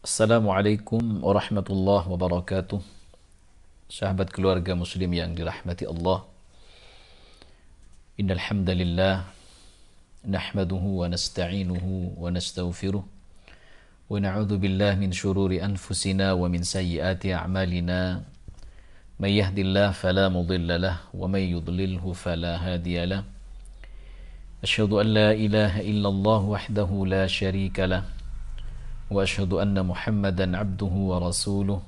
Assalamualaikum warahmatullahi wabarakatuh. Sahabat keluarga muslim yang dirahmati Allah. Innal hamdalillah nahmaduhu wa nasta'inuhu wa nastaghfiruh wa na'udzu billahi min shururi anfusina wa min sayyiati a'malina. May yahdihillahu fala mudilla lahu wa may yudlilhu fala hadiya lahu. Asyhadu an la ilaha illallah wahdahu la syarika lahu وأشهد أن محمدا عبده ورسوله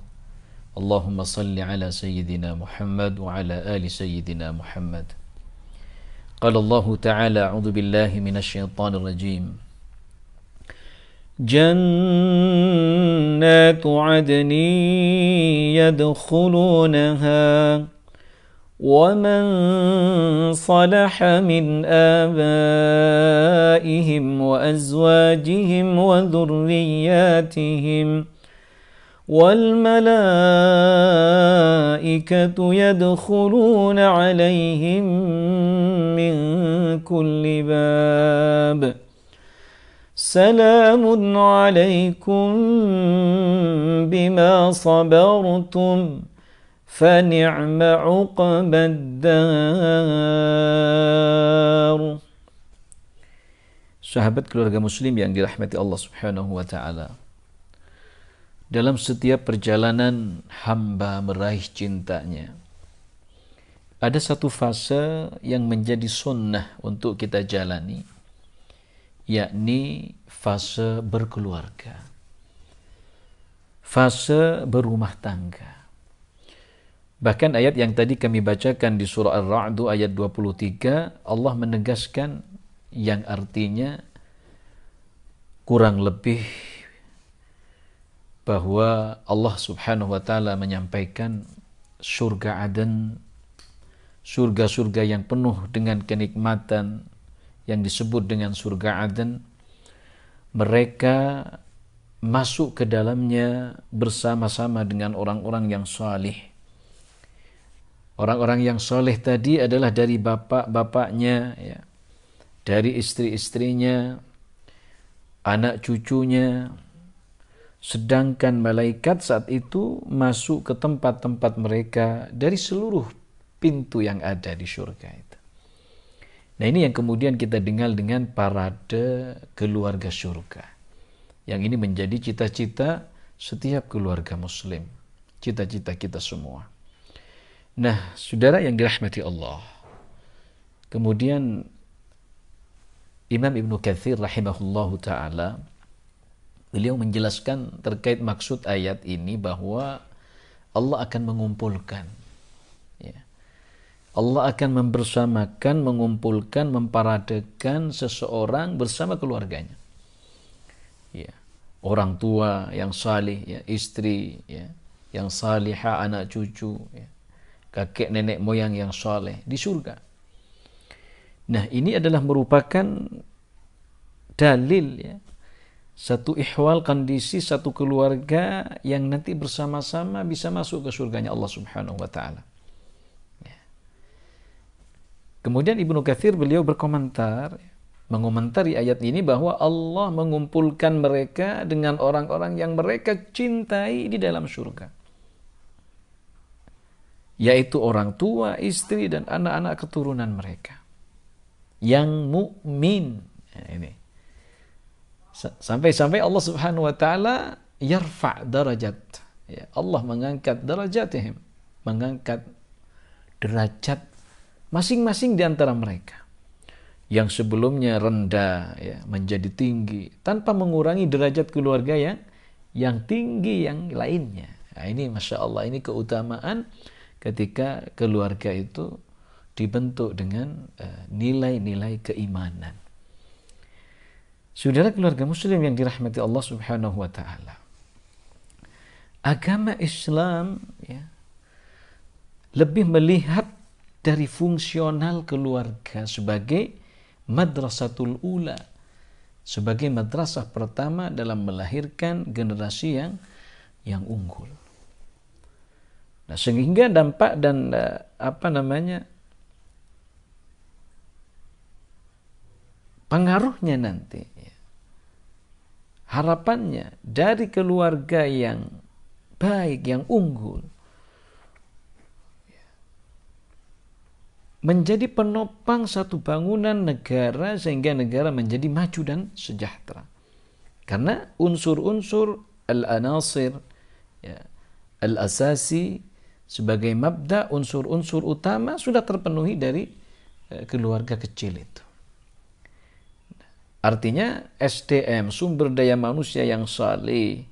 اللهم صل على سيدنا محمد وعلى آل سيدنا محمد. قال الله تعالى أعوذ بالله من الشيطان الرجيم جنات عدن يدخلونها ومن صلح من آبائهم وأزواجهم وذرياتهم والملائكة يدخلون عليهم من كل باب سلام عليكم بما صبرتم فَنِعْمَ عُقْبَى الدَّارِ. Sahabat keluarga muslim yang dirahmati Allah subhanahu wa ta'ala, dalam setiap perjalanan hamba meraih cintanya, ada satu fase yang menjadi sunnah untuk kita jalani, yakni fase berkeluarga, fase berumah tangga. Bahkan ayat yang tadi kami bacakan di surah Ar-Ra'd ayat 23, Allah menegaskan yang artinya kurang lebih bahwa Allah subhanahu wa ta'ala menyampaikan surga Aden, surga-surga yang penuh dengan kenikmatan yang disebut dengan surga Aden, mereka masuk ke dalamnya bersama-sama dengan orang-orang yang salih. Orang-orang yang soleh tadi adalah dari bapak-bapaknya, ya, dari istri-istrinya, anak cucunya. Sedangkan malaikat saat itu masuk ke tempat-tempat mereka dari seluruh pintu yang ada di surga itu. Nah, ini yang kemudian kita dengar dengan parade keluarga surga. Yang ini menjadi cita-cita setiap keluarga muslim. Cita-cita kita semua. Nah, saudara yang dirahmati Allah, kemudian Imam Ibnu Katsir rahimahullahu ta'ala, beliau menjelaskan terkait maksud ayat ini bahwa Allah akan mengumpulkan, ya, Allah akan membersamakan, mengumpulkan, memparadekan seseorang bersama keluarganya, ya, orang tua yang salih, ya, istri, ya, yang salihah, anak cucu, ya, kakek nenek moyang yang soleh di surga. Nah, ini adalah merupakan dalil, ya, satu ihwal, kondisi satu keluarga yang nanti bersama-sama bisa masuk ke surganya Allah subhanahu wa ta'ala. Ya. Kemudian Ibnu Katsir beliau berkomentar, mengomentari ayat ini bahwa Allah mengumpulkan mereka dengan orang-orang yang mereka cintai di dalam surga, yaitu orang tua, istri, dan anak-anak keturunan mereka yang mukmin. Nah, ini sampai-sampai Allah subhanahu wa ta'ala yarfa' darajat, ya, Allah mengangkat darajatihim, mengangkat derajat masing-masing di antara mereka yang sebelumnya rendah, ya, menjadi tinggi tanpa mengurangi derajat keluarga yang tinggi yang lainnya. Nah, ini Masya Allah, ini keutamaan ketika keluarga itu dibentuk dengan nilai-nilai keimanan. Saudara keluarga muslim yang dirahmati Allah subhanahu wa ta'ala, agama Islam, ya, lebih melihat dari fungsional keluarga sebagai madrasatul ula, sebagai madrasah pertama dalam melahirkan generasi yang unggul. Nah, sehingga dampak dan pengaruhnya nanti, ya, harapannya dari keluarga yang baik, yang unggul, menjadi penopang satu bangunan negara sehingga negara menjadi maju dan sejahtera. Karena unsur-unsur al-anasir, ya, al-asasi sebagai mabda, unsur-unsur utama sudah terpenuhi dari keluarga kecil itu. Artinya SDM, sumber daya manusia yang saleh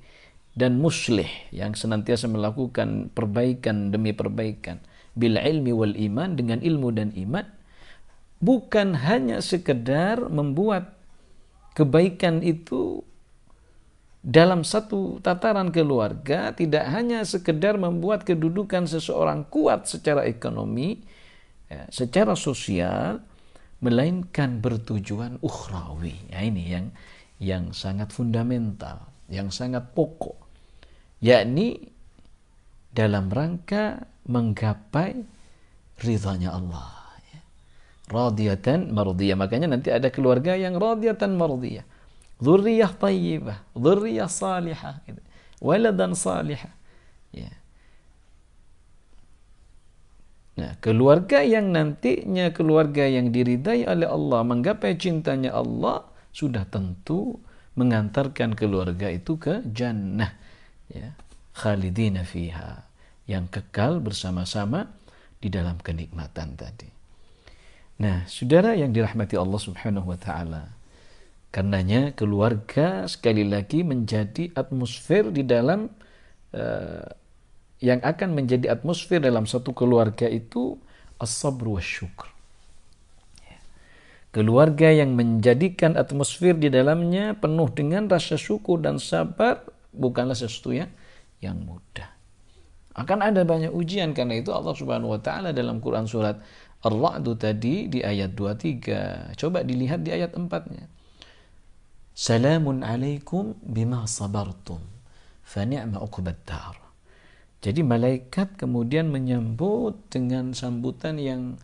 dan muslih, yang senantiasa melakukan perbaikan demi perbaikan, bil ilmi wal iman, dengan ilmu dan iman, bukan hanya sekedar membuat kebaikan itu dalam satu tataran keluarga, tidak hanya sekedar membuat kedudukan seseorang kuat secara ekonomi, ya, secara sosial, melainkan bertujuan ukhrawi. Ya, ini yang sangat fundamental, yang sangat pokok, yakni dalam rangka menggapai ridhanya Allah. Ya. Radiyatan mardiyah. Makanya nanti ada keluarga yang radiyatan mardiyah. Dzurriyyah thayyibah, dzurriyyah salihah, gitu. Waladan salihah. Ya. Nah, keluarga yang nantinya keluarga yang diridai oleh Allah, menggapai cintanya Allah, sudah tentu mengantarkan keluarga itu ke jannah, ya, khalidina fiha, yang kekal bersama-sama di dalam kenikmatan tadi. Nah, saudara yang dirahmati Allah Subhanahu wa taala, karenanya keluarga sekali lagi menjadi atmosfer di dalam yang akan menjadi atmosfer dalam satu keluarga itu as-sabr wa syukr. Keluarga yang menjadikan atmosfer di dalamnya penuh dengan rasa syukur dan sabar bukanlah sesuatu yang mudah. Akan ada banyak ujian, karena itu Allah Subhanahu wa taala dalam Quran surat Ar-Ra'd tadi di ayat 23. Coba dilihat di ayat 4-nya. Salamun alaikum bima sabartum fa ni'ma uqbad dar. Jadi malaikat kemudian menyambut dengan sambutan yang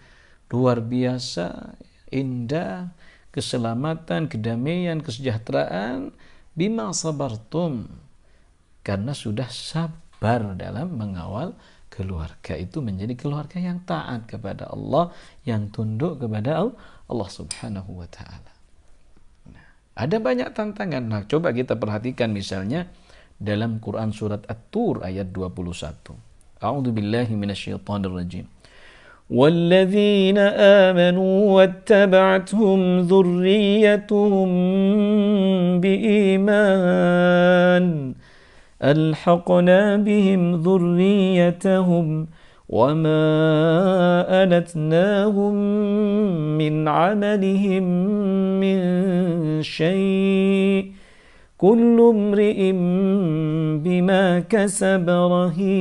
luar biasa, indah, keselamatan, kedamaian, kesejahteraan, bima sabartum, karena sudah sabar dalam mengawal keluarga itu menjadi keluarga yang taat kepada Allah, yang tunduk kepada Allah Subhanahu wa taala. Nah, ada banyak tantangan. Nah, coba kita perhatikan misalnya dalam Quran surat At-Tur ayat 21. A'udzu billahi minasyaitonir rajim. وَالَّذِينَ آمَنُوا وَاتَّبَعَتْهُمْ ذُرِّيَّتُهُم بِإِيمَانٍ أَلْحَقْنَا بِهِمْ ذُرِّيَّتَهُمْ وَمَا أَلَتْنَاهُم مِّنْ عَمَلِهِم مِّن شَيْءٍ Kullu mri'in bima kasaba rahin.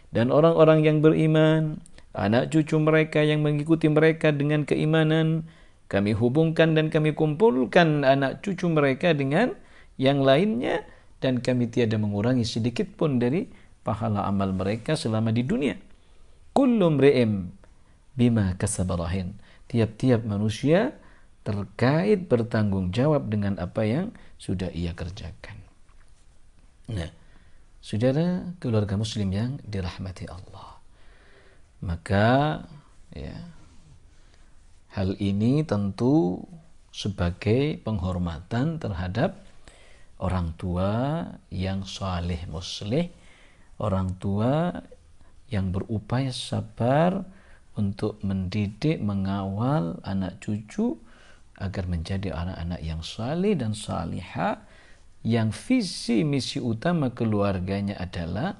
Dan orang-orang yang beriman, anak cucu mereka yang mengikuti mereka dengan keimanan, kami hubungkan dan kami kumpulkan anak cucu mereka dengan yang lainnya, dan kami tiada mengurangi sedikit pun dari pahala amal mereka selama di dunia. Kullu mri'in bima kasaba rahin. Tiap-tiap manusia terkait bertanggung jawab dengan apa yang sudah ia kerjakan. Nah, saudara keluarga muslim yang dirahmati Allah, maka ya, hal ini tentu sebagai penghormatan terhadap orang tua yang saleh muslih, orang tua yang berupaya sabar untuk mendidik, mengawal anak cucu agar menjadi anak-anak yang saleh dan salihah, yang visi misi utama keluarganya adalah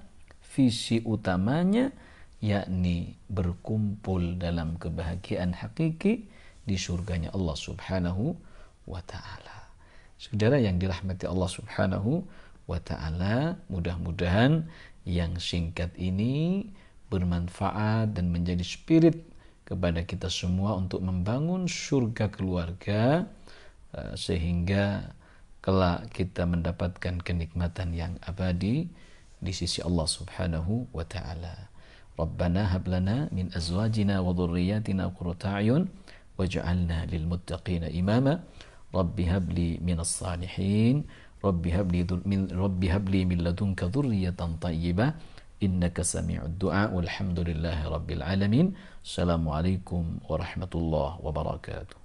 visi utamanya yakni berkumpul dalam kebahagiaan hakiki di surganya Allah Subhanahu wa taala. Saudara yang dirahmati Allah Subhanahu wa taala, mudah-mudahan yang singkat ini bermanfaat dan menjadi spirit kepada kita semua untuk membangun surga keluarga, sehingga kelak kita mendapatkan kenikmatan yang abadi di sisi Allah Subhanahu wa taala. Rabbana hab lana min azwajina wa dhurriyyatina qurrata a'yun waj'alna lil muttaqina imama. Rabbi habli minas salihin, Rabbi habli min ladunka dzurriyyatan thayyibah, innaka sami'ud du'a, walhamdulillahi rabbil alamin. Assalamualaikum warahmatullahi wabarakatuh.